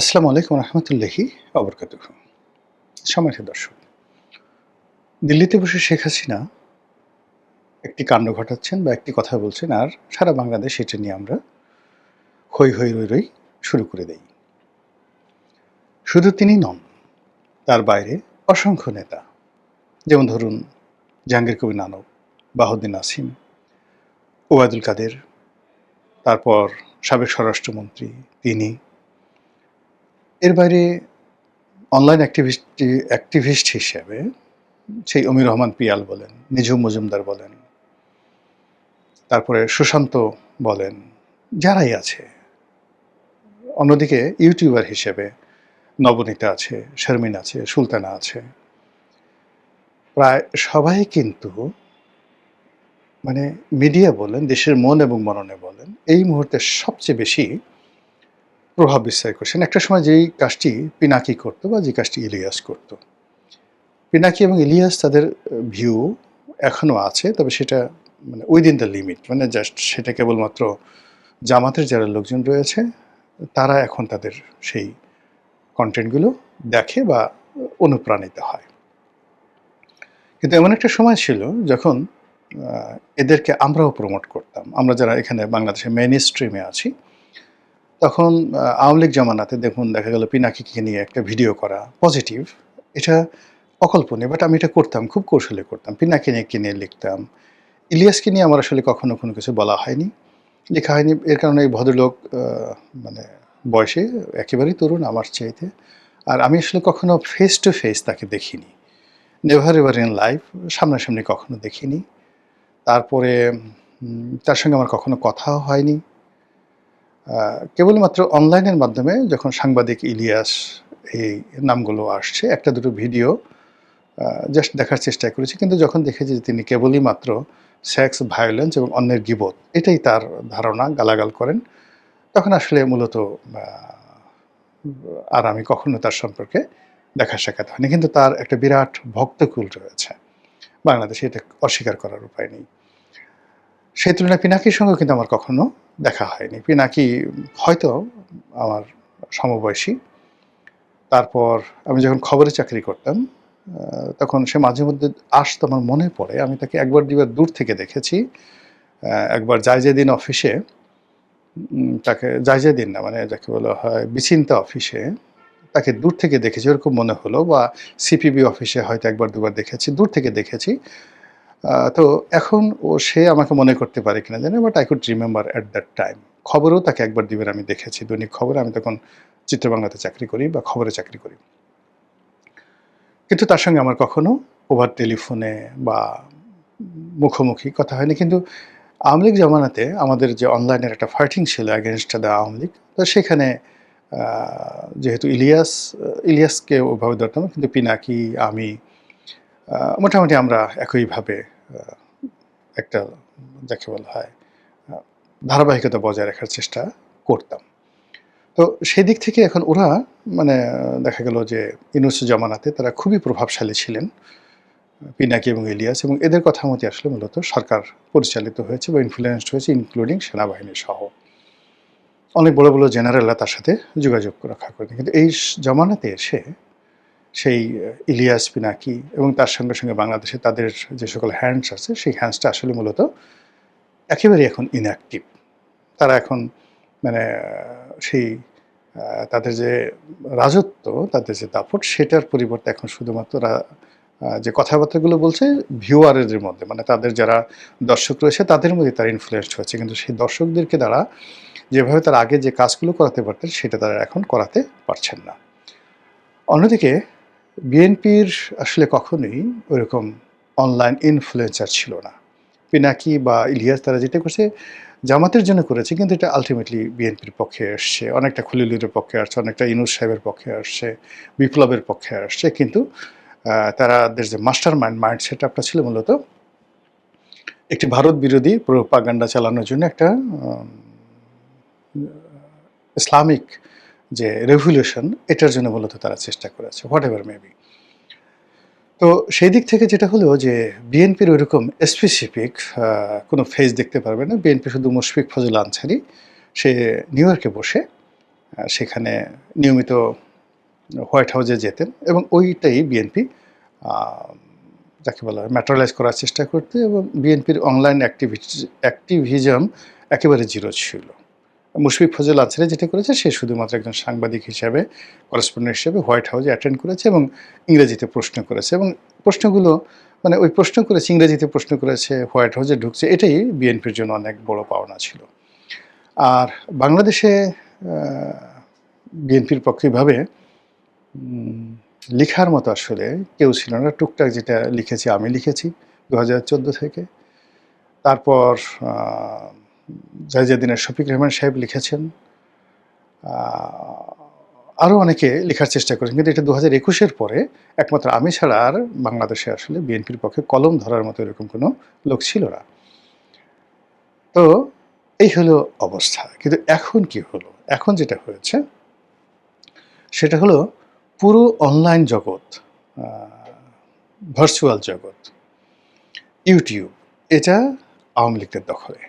আসসালামু আলাইকুম রহমতুল্লাহি অবরকাতুহ। সম্মানিত দর্শক, দিল্লিতে বসে শেখ হাসিনা একটি কাণ্ড ঘটাচ্ছেন বা একটি কথা বলছেন, আর সারা বাংলাদেশ এটা নিয়ে আমরা হৈ হৈ রৈ রৈ শুরু করে দেই। শুধু তিনি নন, তার বাইরে অসংখ্য নেতা, যেমন ধরুন জাহাঙ্গীর কবির নানক, বাহাউদ্দিন নাসিম, ওবায়দুল কাদের, তারপর সাবেক স্বরাষ্ট্রমন্ত্রী তিনি। এর বাইরে অনলাইন অ্যাক্টিভিস্ট হিসেবে সেই অমির রহমান পিয়াল বলেন, নিঝুম মজুমদার বলেন, তারপরে সুশান্ত বলেন, যারাই আছে। অন্যদিকে ইউটিউবার হিসেবে নবনীতা আছে, শারমিন আছে, সুলতানা আছে। প্রায় সবাই কিন্তু মানে মিডিয়া বলেন, দেশের মন এবং মননে বলেন, এই মুহূর্তে সবচেয়ে বেশি প্রভাব বিস্তার করছেন। একটা সময় যেই কাজটি পিনাকি করতো বা যে কাজটি ইলিয়াস করতো, পিনাকি এবং ইলিয়াস তাদের ভিউ এখনো আছে, তবে সেটা মানে উইদিন দ্য লিমিট, মানে জাস্ট সেটা কেবলমাত্র জামাতের যারা লোকজন রয়েছে তারা এখন তাদের সেই কন্টেন্টগুলো দেখে বা অনুপ্রাণিত হয়। কিন্তু এমন একটা সময় ছিল যখন এদেরকে আমরাও প্রমোট করতাম। আমরা যারা এখানে বাংলাদেশের মেইন স্ট্রিমে আছি, তখন আওয়ামী লীগ জামানাতে দেখুন দেখা গেল পিনাকিকে নিয়ে একটা ভিডিও করা পজিটিভ, এটা অকল্পনীয়, বাট আমি এটা করতাম, খুব কৌশলে করতাম। পিনাকিকে নিয়ে লিখতাম। ইলিয়াসকে নিয়ে আমার আসলে কখনো কোনো কিছু বলা হয়নি, লেখা হয়নি। এর কারণে এই ভদ্রলোক মানে বয়সে একেবারেই তরুণ আমার চাইতে। আর আমি আসলে কখনো ফেস টু ফেস তাকে দেখিনি। নেভার এভার ইন লাইফ সামনাসামনি কখনো দেখিনি। তারপরে তার সঙ্গে আমার কখনো কথাও হয়নি। কেবলমাত্র অনলাইনের মাধ্যমে যখন সাংবাদিক ইলিয়াস এই নামগুলো আসছে, একটা দুটো ভিডিও জাস্ট দেখার চেষ্টা করেছি। কিন্তু যখন দেখেছি যে তিনি কেবলই মাত্র সেক্স, ভায়োলেন্স এবং অন্যের গীবত, এটাই তার ধারণা, গালাগাল করেন, তখন আসলে মূলত আর আমি কখনো তার সম্পর্কে দেখা সাক্ষাৎ হয়নি। কিন্তু তার একটা বিরাট ভক্তকুল রয়েছে বাংলাদেশে, এটা অস্বীকার করার উপায় নেই। সেই তুলনায় পিনাকির সঙ্গেও কিন্তু আমার কখনো দেখা হয়নি। পিনাকি হয়তো আমার সমবয়সী। তারপর আমি যখন খবরে চাকরি করতাম, তখন সে মাঝে মধ্যে আসতো, আমার মনে পড়ে আমি তাকে একবার দুবার দূর থেকে দেখেছি। একবার জায়জাদিন অফিসে, তাকে জায়জাদিন না, মানে যাকে বলা হয় বিচিন্তা অফিসে তাকে দূর থেকে দেখেছি, ওরকম মনে হলো। বা সিপিবি অফিসে হয়তো একবার দুবার দেখেছি, দূর থেকে দেখেছি। তো এখন সে আমাকে মনে করতে পারে কিনা জানি, but I could remember at that time. খবরেও তাকে একবার দুবার আমি দেখেছি, দৈনিক খবরে। আমি তখন চিত্রবাংলাতে চাকরি করি বা খবরে চাকরি করি। কিন্তু তার সঙ্গে আমার কখনো ওভার টেলিফোনে বা মুখোমুখি কথা হয়নি। কিন্তু আওয়ামী লীগ জামানাতে আমাদের যে অনলাইনের একটা ফাইটিং ছিল অ্যাগেনস্ট দ্য আওয়ামী লীগ, তো সেখানে যেহেতু ইলিয়াসকে ওভাবে ধরতাম, কিন্তু পিনাকি, আমি মোটামুটি আমরা একইভাবে একটা যাকে বলা হয় ধারাবাহিকতা বজায় রাখার চেষ্টা করতাম। তো সেদিক থেকে এখন ওরা মানে দেখা গেল যে ইউনূস জামানাতে তারা খুবই প্রভাবশালী ছিলেন, পিনাকি এবং ইলিয়াস, এবং এদের কথা মতে আসলে মূলত সরকার পরিচালিত হয়েছে বা ইনফ্লুয়েন্সড হয়েছে, ইনক্লুডিং সেনাবাহিনী সহ। অনেক বড় বড় জেনারেলরা তার সাথে যোগাযোগ রক্ষা করেন। কিন্তু এই জামানাতে এসে সেই ইলিয়াস, পিনাকি এবং তার সঙ্গে সঙ্গে বাংলাদেশে তাদের যে সকল হ্যান্ডস আছে, সেই হ্যান্ডসটা আসলে মূলত একেবারেই এখন ইনঅ্যাক্টিভ। তারা এখন মানে সেই তাদের যে রাজত্ব, তাদের যে দাপট, সেটার পরিবর্তে এখন শুধুমাত্র যে কথাবার্তাগুলো বলছে ভিউয়ারদের মধ্যে, মানে তাদের যারা দর্শক রয়েছে তাদের মধ্যে তারা ইনফ্লুয়েন্সড হচ্ছে। কিন্তু সেই দর্শকদেরকে তারা যেভাবে তারা আগে যে কাজগুলো করাতে পারতেন, সেটা তারা এখন করাতে পারছেন না। অন্যদিকে বিএনপির আসলে কখনোই ওইরকম অনলাইন ইনফ্লুয়েন্সার ছিল না। পিনাকি বা ইলিয়াস তারা যেটা করছে জামাতের জন্য করেছে, কিন্তু এটা আলটিমেটলি বিএনপির পক্ষে আসছে, অনেকটা খলিলুরের পক্ষে আসছে, অনেকটা ইউনূস সাহেবের পক্ষে আসছে, বিপ্লবের পক্ষে আসছে। কিন্তু তাদের যে মাস্টার মাইন্ড সেট আপটা ছিল মূলত একটি ভারত বিরোধী প্রোপাগান্ডা চালানোর জন্য একটা ইসলামিক যে রেভলিউশন, এটার জন্য মূলত তারা চেষ্টা করেছে, হোয়াট এভার মেবি। তো সেই দিক থেকে যেটা হলো যে বিএনপির ওইরকম স্পেসিফিক কোনো ফেজ দেখতে পারবে না। বিএনপি শুধু মুশফিক ফজল আনসারি, সে নিউ ইয়র্কে বসে সেখানে নিয়মিত হোয়াইট হাউসে যেতেন এবং ওইটাই বিএনপি যাকে বলা হয় ম্যাটেরিয়ালাইজ করার চেষ্টা করতে, এবং বিএনপির অনলাইন অ্যাক্টিভিজম একেবারে জিরো ছিল। মুশফিক ফজল আনসারী যেটা করেছে, সে শুধুমাত্র একজন সাংবাদিক হিসাবে, করেসপন্ডেন্ট হিসেবে হোয়াইট হাউসে অ্যাটেন্ড করেছে এবং ইংরেজিতে প্রশ্ন করেছে, এবং প্রশ্নগুলো মানে ওই প্রশ্ন করেছে, ইংরেজিতে প্রশ্ন করেছে, হোয়াইট হাউসে ঢুকছে, এটাই বিএনপির জন্য অনেক বড় পাওনা ছিল। আর বাংলাদেশে বিএনপির পক্ষেভাবে লেখার মতো আসলে কেউ ছিল না। টুকটাক যেটা লিখেছি আমি লিখেছি 2014 থেকে। তারপর জাহিদুদ্দিনের শফিক রহমান সাহেব লিখেছেন, আরও অনেকে লেখার চেষ্টা করেছেন, কিন্তু এটা 2021-এর পরে একমাত্র আমি ছাড়া আর বাংলাদেশে আসলে বিএনপির পক্ষে কলম ধরার মতো এরকম কোনো লোক ছিল না। তো এই হলো অবস্থা। কিন্তু এখন কি হলো? এখন যেটা হয়েছে সেটা হলো পুরো অনলাইন জগৎ, ভার্চুয়াল জগৎ, ইউটিউব, এটা আওয়ামী লীগের দখলে।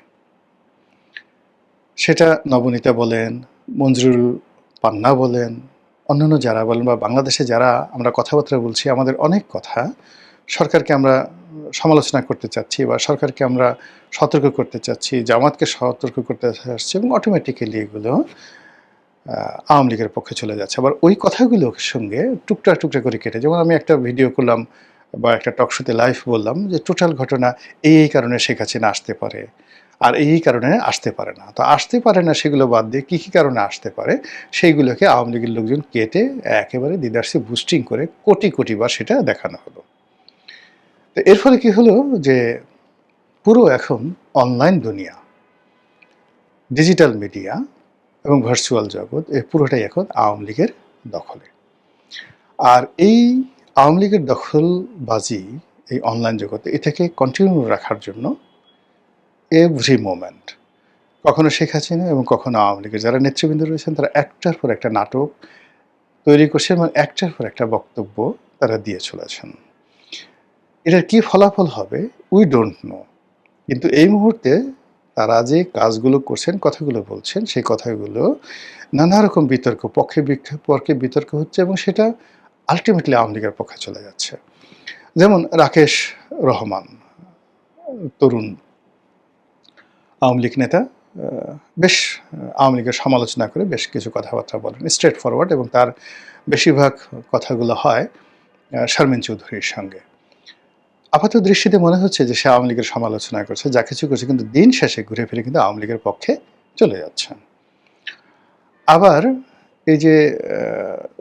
সেটা নবনীতা বলেন, মঞ্জুরুল পান্না বলেন, অন্যান্য যারা বলেন, বা বাংলাদেশে যারা আমরা কথাবার্তা বলছি, আমাদের অনেক কথা সরকারকে আমরা সমালোচনা করতে চাচ্ছি বা সরকারকে আমরা সতর্ক করতে চাচ্ছি, জামাতকে সতর্ক করতে চাচ্ছি, এবং অটোমেটিক্যালি এগুলো আওয়ামী লীগের পক্ষে চলে যাচ্ছে। আবার ওই কথাগুলোর সঙ্গে টুকরা টুকরা করে কেটে, যেমন আমি একটা ভিডিও করলাম বা একটা টক শোতে লাইভ বললাম যে টোটাল ঘটনা এই কারণে শেখ হাসিনা আসতে পারে, আর এই কারণে আসতে পারে না। তো আসতে পারে না সেগুলো বাদ দিয়ে কী কী কারণে আসতে পারে সেইগুলোকে আওয়ামী লীগের লোকজন কেটে একেবারে দিদার্সে বুস্টিং করে কোটি কোটি বার সেটা দেখানো হলো। তো এর ফলে কী হলো যে পুরো এখন অনলাইন দুনিয়া, ডিজিটাল মিডিয়া এবং ভার্চুয়াল জগৎ, এই পুরোটাই এখন আওয়ামী লীগের দখলে। আর এই আওয়ামী লীগের দখলবাজি এই অনলাইন জগতে, এটাকে কন্টিনিউ রাখার জন্য এভরি মোমেন্ট কখনো শেখ হাসিনা এবং কখনো আওয়ামী লীগের যারা নেতৃবৃন্দ রয়েছেন, তারা একটার পর একটা নাটক তৈরি করছেন এবং একটার পর একটা বক্তব্য তারা দিয়ে চলেছেন। এটার কি ফলাফল হবে উই ডোন্ট নো, কিন্তু এই মুহূর্তে তারা যে কাজগুলো করছেন, কথাগুলো বলছেন, সেই কথাগুলো নানা রকম বিতর্ক, পক্ষে বিতর্ক হচ্ছে, এবং সেটা আলটিমেটলি আওয়ামী লীগের পক্ষে চলে যাচ্ছে। যেমন রাকেশ রহমান, তরুণ আওয়ামী লীগ নেতা, বেশ আওয়ামী লীগের সমালোচনা করে বেশ কিছু কথাবার্তা বলেন, স্ট্রেট ফরওয়ার্ড, এবং তার বেশিরভাগ কথাগুলো হয় শারমিন চৌধুরীর সঙ্গে। আপাত দৃষ্টিতে মনে হচ্ছে যে সে আওয়ামী লীগের সমালোচনা করছে, যা কিছু করছে, কিন্তু দিন শেষে ঘুরে ফিরে কিন্তু আওয়ামী লীগের পক্ষে চলে যাচ্ছেন। আবার এই যে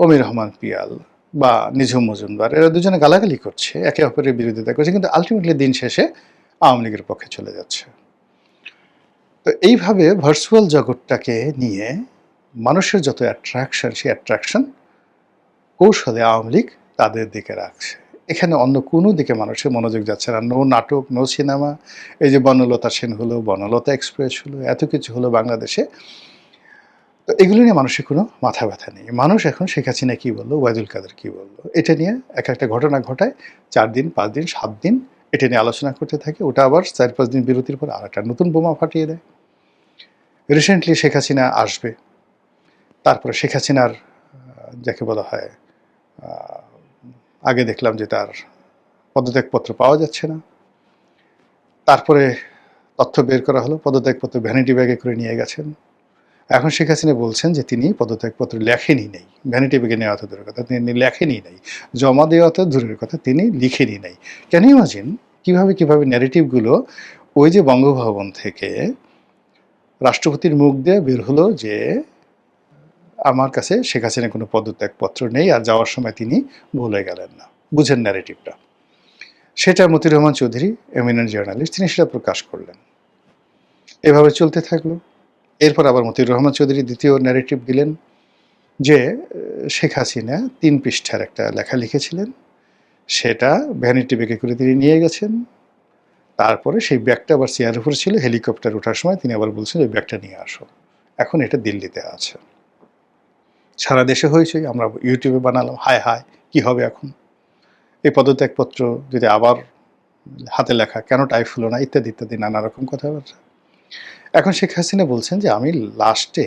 অমির রহমান পিয়াল বা নিঝুম মজুমদার, এরা দুজনে গালাগালি করছে, একে অপরের বিরোধিতা করছে, কিন্তু আলটিমেটলি দিন শেষে আওয়ামী লীগের পক্ষে চলে যাচ্ছে। তো এইভাবে ভার্চুয়াল জগৎটাকে নিয়ে মানুষের যত অ্যাট্রাকশন, সেই অ্যাট্রাকশন কৌশলে আওয়ামী লীগ তাদের দিকে রাখছে। এখানে অন্য কোনো দিকে মানুষের মনোযোগ যাচ্ছে না। নো নাটক, নো সিনেমা, এই যে বনলতা সেন হলো, বনলতা এক্সপ্রেস হলো, এত কিছু হলো বাংলাদেশে। তো এগুলো নিয়ে মানুষের কোনো মাথা ব্যথা নেই। মানুষ এখন শেখ হাসিনা কী বললো, ওয়াহিদুল কাদের কী বললো, এটা নিয়ে একটা ঘটনা ঘটায় 4 দিন, 5 দিন, 7 দিন এটা নিয়ে আলোচনা করতে থাকে। ওটা আবার 4-5 দিন বিরতির পর আর একটা নতুন বোমা ফাটিয়ে দেয়। রিসেন্টলি শেখ হাসিনা আসবে, তারপরে শেখ হাসিনার যাকে বলা হয়, আগে দেখলাম যে তার পদত্যাগপত্র পাওয়া যাচ্ছে না। তারপরে তথ্য বের করা হলো পদত্যাগপত্র ভ্যানিটি ব্যাগে করে নিয়ে গেছেন। এখন শেখ হাসিনা বলছেন যে তিনি পদত্যাগপত্র লেখেনি নেই, ভ্যানিটি ব্যাগে নেওয়া তো দূরের কথা, তিনি লেখেনি নাই, জমা দেওয়া তো দূরের কথা, তিনি লিখেনি নাই। ক্যান ইউ ইমাজিন কীভাবে ন্যারেটিভগুলো ওই যে বঙ্গভবন থেকে রাষ্ট্রপতির মুখ দিয়ে বের হলো যে আমার কাছে শেখ হাসিনা কোনো পদত্যাগপত্র নেই, আর যাওয়ার সময় তিনি ভুলে গেলেন না। বুঝেন ন্যারেটিভটা। সেটা মতিউর রহমান চৌধুরী, এমিনেন্ট জার্নালিস্ট, তিনি সেটা প্রকাশ করলেন। এভাবে চলতে থাকলো। এরপর আবার মতিউর রহমান চৌধুরী দ্বিতীয় ন্যারেটিভ দিলেন যে শেখ হাসিনা 3 পৃষ্ঠার একটা লেখা লিখেছিলেন, সেটা ভ্যানিটি ব্যাগে করে তিনি নিয়ে গেছেন। তারপরে সেই ব্যাগটা আবার চেয়ারের উপর ছিল, হেলিকপ্টার ওঠার সময় তিনি আবার বলছেন ওই ব্যাগটা নিয়ে আসো। এখন এটা দিল্লিতে আছে। সারা দেশে হয়েছে, আমরা ইউটিউবে বানালাম, হায় হায় কী হবে এখন, এই পদত্যাগপত্র যদি আবার হাতে লেখা, কেন টাইপ হলো না, ইত্যাদি ইত্যাদি নানা রকম কথাবার্তা। এখন শেখ হাসিনা বলছেন যে আমি লাস্টে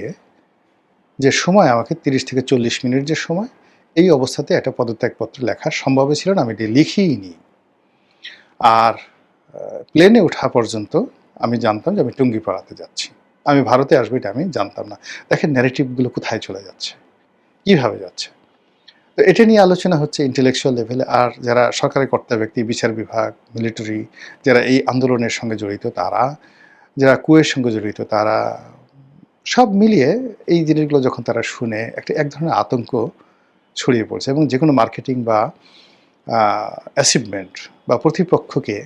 যে সময় আমাকে 30 থেকে 40 মিনিট যে সময়, এই অবস্থাতে একটা পদত্যাগপত্র লেখা সম্ভব ছিল না, আমি এটি লিখিইনি। আর প্লেনে ওঠা পর্যন্ত আমি জানতাম যে আমি টুঙ্গিপাড়াতে যাচ্ছি। আমি ভারতে আসবো এটা আমি জানতাম না। দেখেন ন্যারেটিভগুলো কোথায় চলে যাচ্ছে, কিভাবে যাচ্ছে। তো এটা নিয়ে আলোচনা হচ্ছে ইন্টেলেকচুয়াল লেভেলে। আর যারা সরকারি কর্তা ব্যক্তি, বিচার বিভাগ, মিলিটারি, যারা এই আন্দোলনের সঙ্গে জড়িত তারা, যারা কুয়ের সঙ্গে জড়িত তারা, সব মিলিয়ে এই জিনিসগুলো যখন তারা শুনে এক ধরনের আতঙ্ক ছড়িয়ে পড়ছে। এবং যেকোনো মার্কেটিং বা অ্যাচিভমেন্ট বা প্রতিপক্ষকে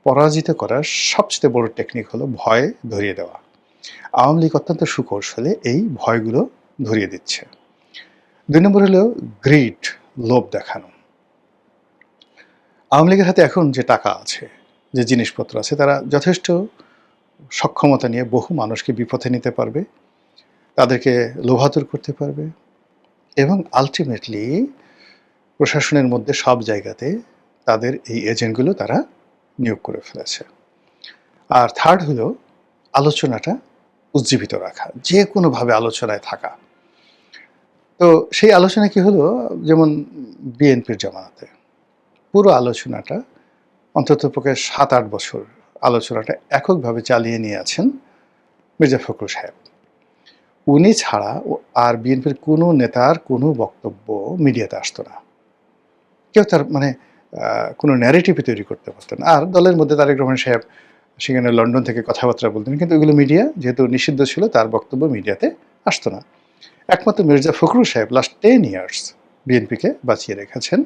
পরাজিত করার সবচেয়ে বড় টেকনিক হলো ভয় ধরিয়ে দেওয়া। আওয়ামী লীগ অত্যন্ত সুকৌশলে এই ভয়গুলো ধরিয়ে দিচ্ছে। ২ নম্বর হলো গ্রিড, লোভ দেখানো। আওয়ামী লীগের হাতে এখন যে টাকা আছে, যে জিনিসপত্র আছে, তারা যথেষ্ট সক্ষমতা নিয়ে বহু মানুষকে বিপথে নিতে পারবে, তাদেরকে লোভাতুর করতে পারবে এবং আলটিমেটলি প্রশাসনের মধ্যে সব জায়গাতে তাদের এই এজেন্টগুলো তারা নিয়োগ করে ফেলেছে। আর থার্ড হলো আলোচনাটা উজ্জীবিত রাখা, যে কোনোভাবে আলোচনায় থাকা। তো সেই আলোচনা কি হলো, যেমন বিএনপির জামানাতে পুরো আলোচনাটা অন্ততপক্ষে ৭-৮ বছর আলোচনাটা এককভাবে চালিয়ে নিয়ে আছেন মির্জা ফখরুল সাহেব। উনি ছাড়া আর বিএনপির কোনো নেতার কোনো বক্তব্য মিডিয়াতে আসতো না। কেউ তার মানে কোনো ন্যারেটিভই তৈরি করতে পারতেন। আর দলের মধ্যে তারেক রহমান সাহেব সেখানে লন্ডন থেকে কথাবার্তা বলতেন, কিন্তু এগুলো মিডিয়া যেহেতু নিষিদ্ধ ছিল, তার বক্তব্য মিডিয়াতে আসতো না। একমাত্র মির্জা ফখরুল সাহেব লাস্ট 10 ইয়ার্স বিএনপিকে বাঁচিয়ে রেখেছেন।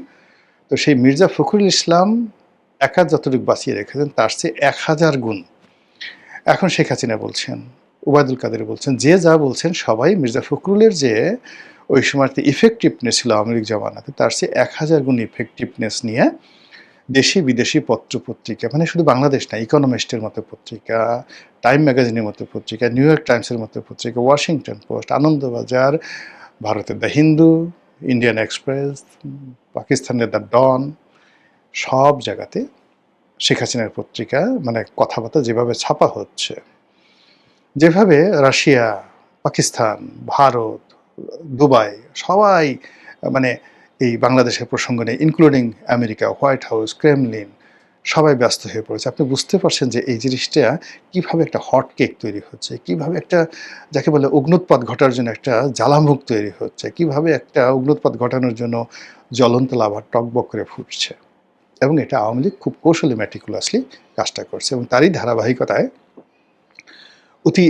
তো সেই মির্জা ফখরুল ইসলাম একা যতটুকু বাঁচিয়ে রেখেছেন তার চেয়ে 1000 গুণ এখন শেখ হাসিনা বলছেন, ওবায়দুল কাদের বলছেন, যে যা বলছেন সবাই মির্জা ফখরুলের যে ওই সময়তে ইফেক্টিভনেস ছিল আওয়ামী লীগ জামানাতে, তার চেয়ে 1000 গুণ ইফেক্টিভনেস নিয়ে দেশি বিদেশি পত্রপত্রিকা, মানে শুধু বাংলাদেশ না, ইকোনমিস্টের মতো পত্রিকা, টাইম ম্যাগাজিনের মতো পত্রিকা, নিউ ইয়র্ক টাইমসের মতো পত্রিকা, ওয়াশিংটন পোস্ট, আনন্দবাজার, ভারতের দ্য হিন্দু, ইন্ডিয়ান এক্সপ্রেস, পাকিস্তানের দ্য ডন, সব জায়গাতে শেখ হাসিনার পত্রিকা মানে কথাবার্তা যেভাবে ছাপা হচ্ছে, যেভাবে রাশিয়া, পাকিস্তান, ভারত, দুবাই সবাই মানে এই বাংলাদেশের প্রসঙ্গ নিয়ে, including America, white house, Kremlin, সবাই ব্যস্ত হয়ে পড়েছে। আপনি বুঝতে পারছেন যে এই জিনিসটা কীভাবে একটা হট কেক তৈরি হচ্ছে, কীভাবে একটা যাকে বলে অগ্নুৎপাত ঘটার জন্য একটা জ্বালামুখ তৈরি হচ্ছে, কীভাবে একটা অগ্নুৎপাত ঘটানোর জন্য জ্বলন্ত লাভা টকবক করে ফুটছে। এবং এটা আওয়ামী লীগ খুব কৌশলী ম্যাটিকুলাসলি কাজটা করছে। এবং তারই ধারাবাহিকতায় অতি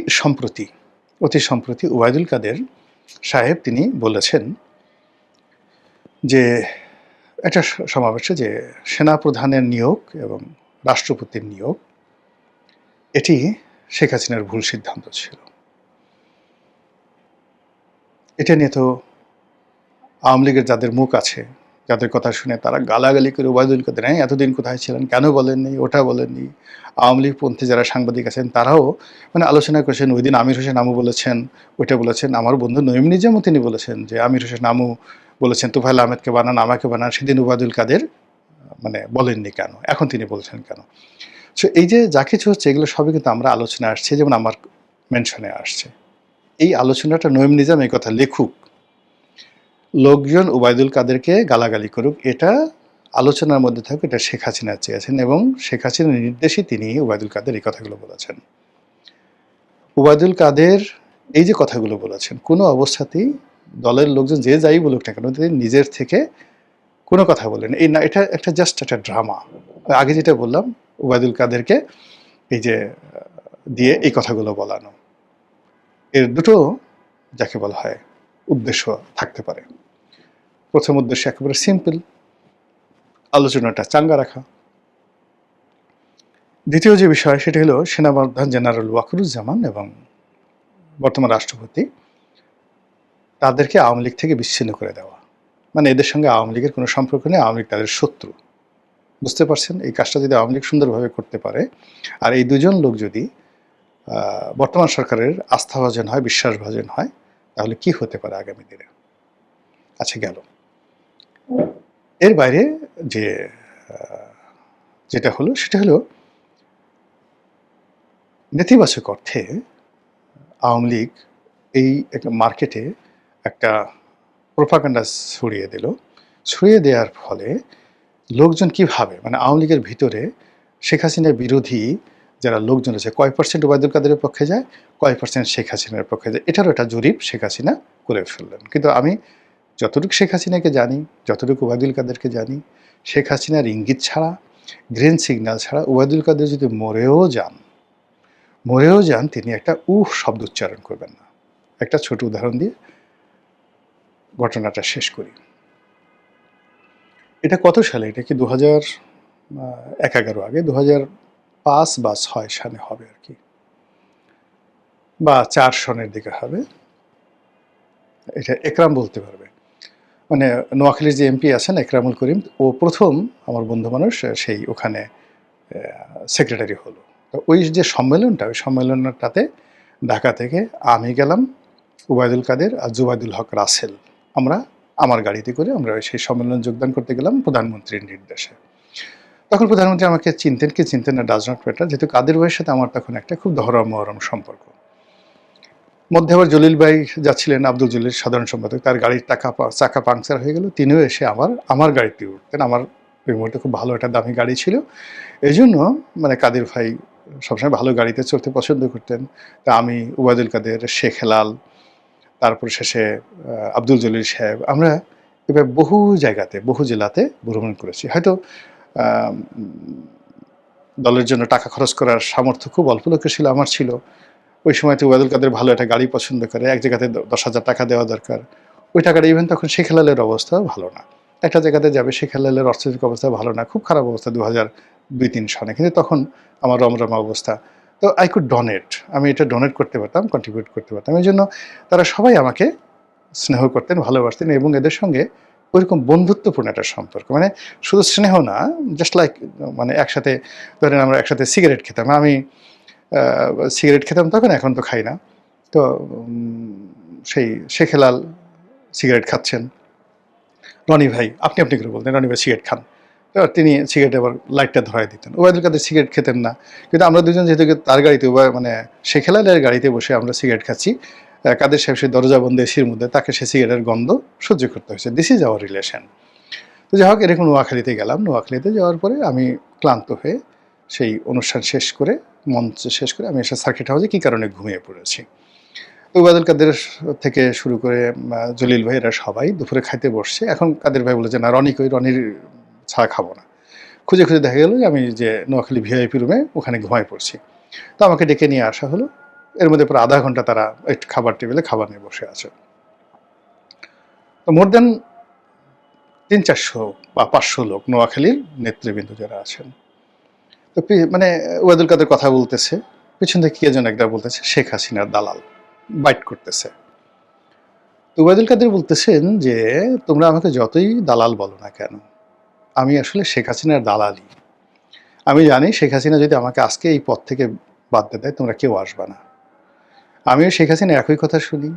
সম্প্রতি ওবায়দুল কাদের সাহেব তিনি বলেছেন যে একটা সমাবেশে যে সেনাপ্রধানের নিয়োগ এবং রাষ্ট্রপতির নিয়োগ এটি শেখ হাসিনার ভুল সিদ্ধান্ত ছিল। এটা নিয়ে তো আওয়ামী লীগের যাদের মুখ আছে, যাদের কথা শুনে তারা গালাগালি করে ওবায়দুল কাদের, হ্যাঁ এতদিন কোথায় ছিলেন, কেন বলেননি, ওটা বলেননি। আওয়ামী লীগপন্থী যারা সাংবাদিক আছেন তারাও মানে আলোচনা করেছেন। ওই দিন আমির হোসেন আমু বলেছেন, ওইটা বলেছেন। আমার বন্ধু নঈম নিজামও তিনি বলেছেন যে আমির হোসেন আমু বলেছেন তুফাইল আহমেদকে বানান, আমাকে বানান। সেদিন ওবায়দুল কাদের মানে বলেননি কেন, এখন তিনি বলছেন কেন? সো এই যে যা কিছু হচ্ছে এগুলো সবই কিন্তু আমরা আলোচনায় আসছে, যেমন আমার মেনশনে আসছে। এই আলোচনাটা নঈম নিজাম এই কথা লিখুক, লোকজন ওবায়দুল কাদেরকে গালাগালি করুক, এটা আলোচনার মধ্যে থাকুক, এটা শেখ হাসিনা চেয়েছেন এবং শেখ হাসিনার নির্দেশে তিনি ওবায়দুল কাদের এই কথাগুলো বলেছেন। ওবায়দুল কাদের এই যে কথাগুলো বলেছেন, কোনো অবস্থাতেই দলের লোকজন যে যাই বলুক না কেন তিনি নিজের থেকে কোনো কথা বলেন এই না, এটা একটা জাস্ট একটা ড্রামা। আগে যেটা বললাম ওবায়দুল কাদেরকে এই যে দিয়ে এই কথাগুলো বলানো, এর দুটো যাকে বলা হয় উদ্দেশ্য থাকতে পারে। প্রথম উদ্দেশ্য একেবারে সিম্পল, আলোচনাটা চাঙ্গা রাখা। দ্বিতীয় যে বিষয় সেটা হলো সেনাপ্রধান জেনারেল ওয়াকারুজ্জামান এবং বর্তমান রাষ্ট্রপতি তাদেরকে আওয়ামী লীগ থেকে বিচ্ছিন্ন করে দেওয়া, মানে এদের সঙ্গে আওয়ামী লীগের কোনো সম্পর্ক নেই, আওয়ামী লীগ তাদের শত্রু। বুঝতে পারছেন? এই কাজটা যদি আওয়ামী লীগ সুন্দরভাবে করতে পারে আর এই দুজন লোক যদি বর্তমান সরকারের আস্থাভাজন হয়, বিশ্বাসভাজন হয়, তাহলে কি হতে পারে আগামী দিনে। আচ্ছা গেল। এর বাইরে যে যেটা হলো সেটা হলো নেতিবাচক অর্থে আওয়ামী লীগ এই একটা মার্কেটে একটা প্রোপাগান্ডা ছড়িয়ে দেওয়ার ফলে লোকজন কিভাবে মানে আওয়ামী লীগের ভিতরে শেখ হাসিনার বিরোধী যারা লোকজন আছে কয় পার্সেন্ট ওবায়দুল কাদেরের পক্ষে যায়, কয় পার্সেন্ট শেখ হাসিনার পক্ষে যায়, এটারও একটা জরিপ শেখ হাসিনা করে ফেললেন। কিন্তু আমি যতটুকু শেখ হাসিনাকে জানি, যতটুকু ওবায়দুল কাদেরকে জানি, শেখ হাসিনার ইঙ্গিত ছাড়া, গ্রিন সিগন্যাল ছাড়া ওবায়দুল কাদের যদি মরেও যান তিনি একটা শব্দ উচ্চারণ করবেন না। একটা ছোট উদাহরণ দিয়ে ঘটনাটা শেষ করি। এটা কত সালে? এটা কি 2011 আগে 2005 বা 6 সালে হবে আর কি, বা 4 সনের দিকে হবে। এটা একরাম বলতে পারবে, মানে নোয়াখালীর যে এমপি আছেন একরামুল করিম, ও প্রথম আমার বন্ধু মানুষ সেই ওখানে সেক্রেটারি হলো। তো ওই যে সম্মেলনটা, ওই সম্মেলনটাতে ঢাকা থেকে আমি গেলাম, ওবায়দুল কাদের আর জুবাইদুল হক রাসেল, আমরা আমার গাড়িতে করে আমরা সেই সম্মেলনে যোগদান করতে গেলাম প্রধানমন্ত্রীর নির্দেশে। তখন প্রধানমন্ত্রী আমাকে চিনতেন কি চিনতেন না ডাজ নট ম্যাটার, যেহেতু কাদের ভাইয়ের সাথে আমার তখন একটা খুব ধরম মহরম সম্পর্ক। মধ্যে আবার জলিল ভাই যাচ্ছিলেন, আব্দুল জলিল সাধারণ সম্পাদক, তার গাড়ির চাকা পাংচার হয়ে গেল, তিনিও এসে আমার গাড়িতে উঠতেন। আমার ওই মুহূর্তে খুব ভালো একটা দামি গাড়ি ছিল, এই জন্য মানে কাদের ভাই সবসময় ভালো গাড়িতে চলতে পছন্দ করতেন। তা আমি, ওবায়দুল কাদের, শেখ হেলাল, তারপর শেষে আব্দুল জলিল সাহেব, আমরা এবার বহু জায়গাতে বহু জেলাতে ভ্রমণ করেছি। হয়তো দলের জন্য টাকা খরচ করার সামর্থ্য খুব অল্প লোকের ছিল, আমার ছিল। ওই সময় তো ওবায়দুল কাদের ভালো একটা গাড়ি পছন্দ করে, এক জায়গাতে 10,000 টাকা দেওয়া দরকার, ওই টাকাটা ইভেন তখন শেখ হেলালের অবস্থা ভালো না, একটা জায়গাতে যাবে, শেখ হেলালের অর্থনৈতিক অবস্থা ভালো না, খুব খারাপ অবস্থা 2002-03 সনে, কিন্তু তখন আমার রমরমা অবস্থা। তো আই কুড ডোনেট, আমি এটা ডোনেট করতে পারতাম, কন্ট্রিবিউট করতে পারতাম। এই জন্য তারা সবাই আমাকে স্নেহ করতেন, ভালোবাসতেন, এবং এদের সঙ্গে ওইরকম বন্ধুত্বপূর্ণ একটা সম্পর্ক, মানে শুধু স্নেহ না, জাস্ট লাইক মানে একসাথে ধরেন আমরা একসাথে সিগারেট খেতাম, আমি সিগারেট খেতাম তখন, এখন তো খাই না। তো সেই শেখ হেলাল সিগারেট খাচ্ছেন, রনি ভাই আপনি করে বলতেন, রনি ভাই সিগারেট খান, তো তিনি সিগারেট আবার লাইটটা ধরাই দিতেন। ওবায়দুল কাদের সিগারেট খেতেন না, কিন্তু আমরা দুজন যেহেতু তার গাড়িতে মানে শেখ হেলালের গাড়িতে বসে আমরা সিগারেট খাচ্ছি, কাদের সাহেব সেই দরজা বন্ধ এসির মধ্যে, তাকে সে সিগারেটের গন্ধ সহ্য করতে হয়েছে। This is our relation. তো যাই হোক, এরকম নোয়াখালীতে গেলাম। নোয়াখালীতে যাওয়ার পরে আমি ক্লান্ত হয়ে সেই অনুষ্ঠান শেষ করে, মঞ্চ শেষ করে আমি এসে সার্কিট হাউসে কী কারণে ঘুমিয়ে পড়েছি। ওবায়দুল কাদের থেকে শুরু করে জলিল ভাই, এরা সবাই দুপুরে খাইতে বসছে। এখন কাদের ভাই বলেছে না রনি কই, রনির ছাড়া খাবো না। খুঁজে দেখা গেল যে আমি যে নোয়াখালী ভিআইপি রুমে ওখানে ঘুমাই পড়ছি। তো আমাকে ডেকে নিয়ে আসা হলো। এর মধ্যে প্রায় আধা ঘন্টা তারা একটু খাবার টেবিলে খাবার নিয়ে বসে আছে। তো মোর দেন 300-400 বা 500 লোক নোয়াখালীর নেতৃবৃন্দ যারা আছেন। তো মানে ওবায়দুল কাদের কথা বলতেছে, পিছন থেকে কে যেন একটা বলতেছে শেখ হাসিনার দালাল, বাইট করতেছে। তো ওবায়দুল কাদের বলতেছেন যে তোমরা আমাকে যতই দালাল বলো না কেন, আমি আসলে শেখ হাসিনার দালালই। আমি জানি শেখ হাসিনা যদি আমাকে আজকে এই পদ থেকে বাদ দিয়ে দেয়, তোমরা কেউ আসবে না। আমিও শেখ হাসিনা একই কথা শুনি,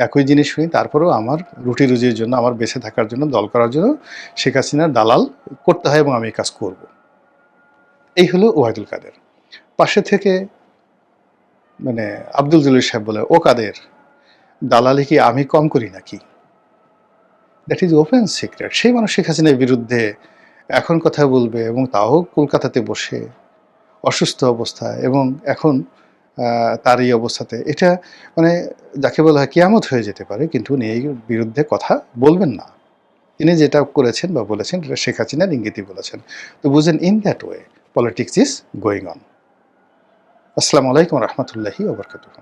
একই জিনিস শুনি, তারপরেও আমার রুটি রুজির জন্য, আমার বেঁচে থাকার জন্য, দল করার জন্য শেখ হাসিনার দালাল করতে হয়, এবং আমি এই কাজ করব। এই হলো ওবায়দুল কাদের। পাশে থেকে মানে আব্দুল জলিল সাহেব বলে, ও কাদের, দালালি কি আমি কম করি নাকি? That is open secret. সেই মানুষ শেখ হাসিনার বিরুদ্ধে এখন কথা বলবে, এবং তাও কলকাতাতে বসে অসুস্থ অবস্থায়, এবং এখন তার এই অবস্থাতে, এটা মানে যাকে বলা হয় কিয়ামত হয়ে যেতে পারে, কিন্তু উনি এই বিরুদ্ধে কথা বলবেন না। তিনি যেটা করেছেন বা বলেছেন এটা শেখ হাসিনার ইঙ্গিতই বলেছেন। তো বুঝেন, in that way politics is going on. আসসালামু আলাইকুম রহমতুল্লাহি ওয়া বারাকাতুহু।